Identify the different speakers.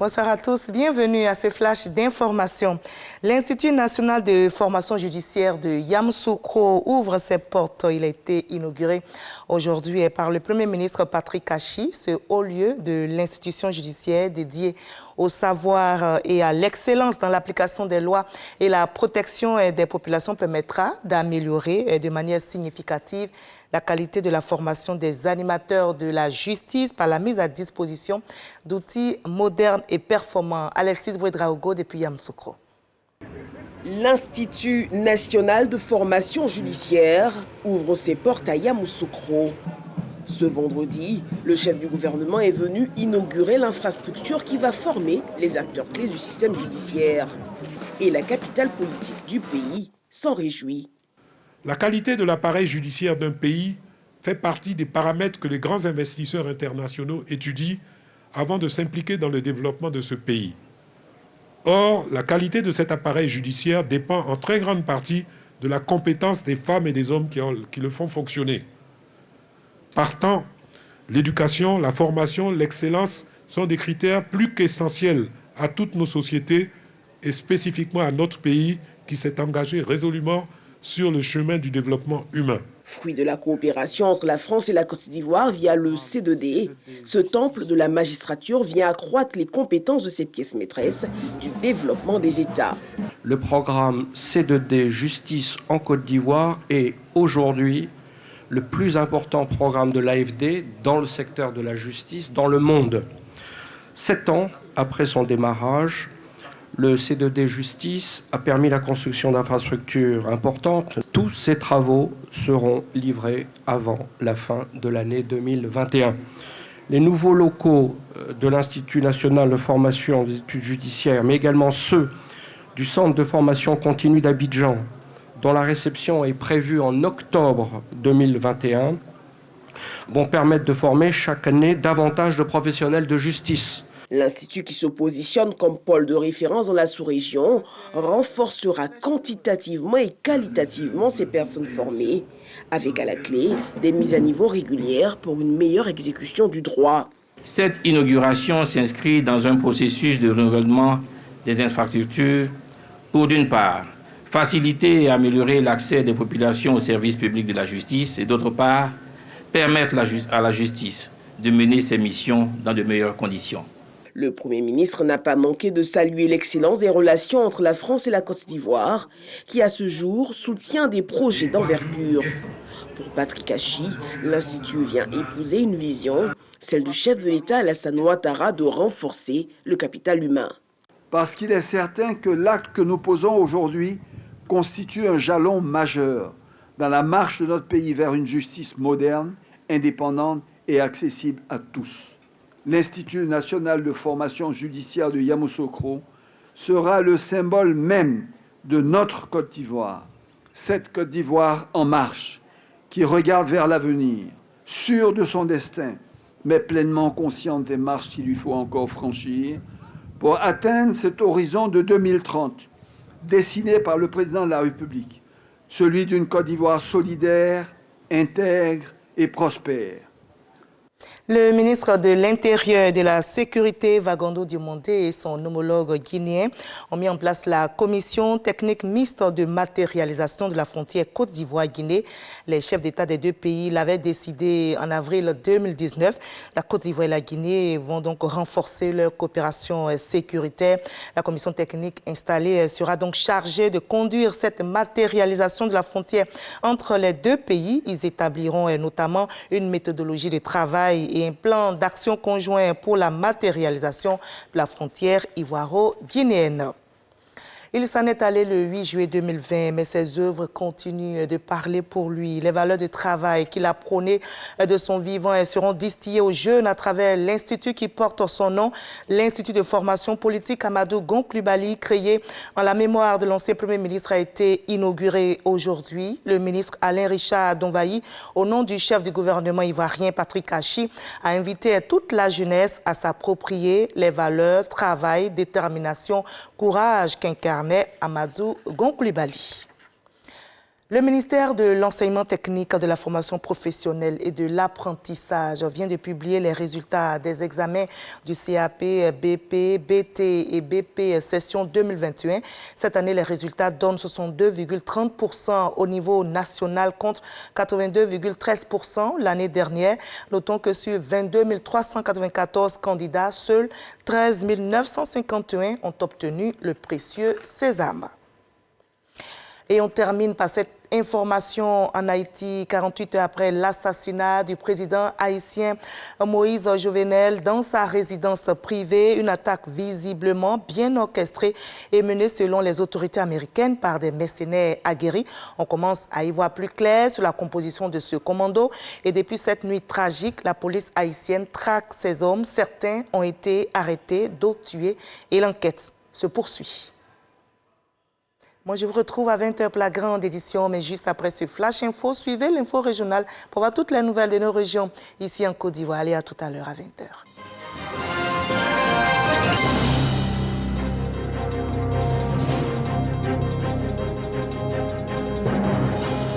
Speaker 1: Bonsoir à tous, bienvenue à ce flash d'information. L'Institut national de formation judiciaire de Yamoussoukro ouvre ses portes. Il a été inauguré aujourd'hui par le Premier ministre Patrick Kachi, ce haut lieu de l'institution judiciaire dédié au savoir et à l'excellence dans l'application des lois et la protection des populations permettra d'améliorer de manière significative la qualité de la formation des animateurs de la justice par la mise à disposition d'outils modernes et performants. Alexis Bouedraogo depuis Yamoussoukro.
Speaker 2: L'Institut national de formation judiciaire ouvre ses portes à Yamoussoukro. Ce vendredi, le chef du gouvernement est venu inaugurer l'infrastructure qui va former les acteurs clés du système judiciaire. Et la capitale politique du pays s'en réjouit.
Speaker 3: La qualité de l'appareil judiciaire d'un pays fait partie des paramètres que les grands investisseurs internationaux étudient avant de s'impliquer dans le développement de ce pays. Or, la qualité de cet appareil judiciaire dépend en très grande partie de la compétence des femmes et des hommes qui le font fonctionner. Partant, l'éducation, la formation, l'excellence sont des critères plus qu'essentiels à toutes nos sociétés et spécifiquement à notre pays qui s'est engagé résolument sur le chemin du développement humain.
Speaker 2: Fruit de la coopération entre la France et la Côte d'Ivoire via le C2D, ce temple de la magistrature vient accroître les compétences de ses pièces maîtresses du développement des États.
Speaker 4: Le programme C2D Justice en Côte d'Ivoire est aujourd'hui le plus important programme de l'AFD dans le secteur de la justice dans le monde. 7 ans après son démarrage, le C2D Justice a permis la construction d'infrastructures importantes. Tous ces travaux seront livrés avant la fin de l'année 2021. Les nouveaux locaux de l'Institut national de formation des études judiciaires, mais également ceux du Centre de formation continue d'Abidjan, dont la réception est prévue en octobre 2021, vont permettre de former chaque année davantage de professionnels de justice.
Speaker 2: L'Institut, qui se positionne comme pôle de référence dans la sous-région, renforcera quantitativement et qualitativement ces personnes formées, avec à la clé des mises à niveau régulières pour une meilleure exécution du droit.
Speaker 5: Cette inauguration s'inscrit dans un processus de renouvellement des infrastructures pour, d'une part, faciliter et améliorer l'accès des populations aux services publics de la justice et, d'autre part, permettre à la justice de mener ses missions dans de meilleures conditions.
Speaker 2: Le Premier ministre n'a pas manqué de saluer l'excellence des relations entre la France et la Côte d'Ivoire, qui à ce jour soutient des projets d'envergure. Pour Patrick Kachi, l'Institut vient épouser une vision, celle du chef de l'État Alassane Ouattara, de renforcer le capital humain.
Speaker 6: Parce qu'il est certain que l'acte que nous posons aujourd'hui constitue un jalon majeur dans la marche de notre pays vers une justice moderne, indépendante et accessible à tous. L'Institut national de formation judiciaire de Yamoussoukro sera le symbole même de notre Côte d'Ivoire. Cette Côte d'Ivoire en marche, qui regarde vers l'avenir, sûre de son destin, mais pleinement consciente des marches qu'il lui faut encore franchir pour atteindre cet horizon de 2030, dessiné par le président de la République, celui d'une Côte d'Ivoire solidaire, intègre et prospère.
Speaker 1: Le ministre de l'Intérieur et de la Sécurité, Vagando Diomondé, et son homologue guinéen ont mis en place la commission technique mixte de matérialisation de la frontière Côte d'Ivoire-Guinée. Les chefs d'État des deux pays l'avaient décidé en avril 2019. La Côte d'Ivoire et la Guinée vont donc renforcer leur coopération sécuritaire. La commission technique installée sera donc chargée de conduire cette matérialisation de la frontière entre les deux pays. Ils établiront notamment une méthodologie de travail et un plan d'action conjoint pour la matérialisation de la frontière ivoiro-guinéenne. Il s'en est allé le 8 juillet 2020, mais ses œuvres continuent de parler pour lui. Les valeurs de travail qu'il a prônées de son vivant seront distillées aux jeunes à travers l'institut qui porte son nom, l'Institut de formation politique Amadou Gon Coulibaly, créé en la mémoire de l'ancien Premier ministre, a été inauguré aujourd'hui. Le ministre Alain Richard Donvayi, au nom du chef du gouvernement ivoirien Patrick Kachi, a invité toute la jeunesse à s'approprier les valeurs, travail, détermination, courage qu'incarne Amadou Gon Coulibaly. Le ministère de l'Enseignement technique, de la formation professionnelle et de l'apprentissage vient de publier les résultats des examens du CAP, BP, BT et BP session 2021. Cette année, les résultats donnent 62,30% au niveau national contre 82,13% l'année dernière. Notons que sur 22 394 candidats, seuls 13 951 ont obtenu le précieux sésame. Et on termine par cette information en Haïti, 48 heures après l'assassinat du président haïtien Moïse Jovenel dans sa résidence privée. Une attaque visiblement bien orchestrée et menée selon les autorités américaines par des mercenaires aguerris. On commence à y voir plus clair sur la composition de ce commando. Et depuis cette nuit tragique, la police haïtienne traque ces hommes. Certains ont été arrêtés, d'autres tués et l'enquête se poursuit. Moi, je vous retrouve à 20h pour la grande édition, mais juste après ce Flash Info, suivez l'info régionale pour voir toutes les nouvelles de nos régions ici en Côte d'Ivoire. Allez, à tout à l'heure à 20h.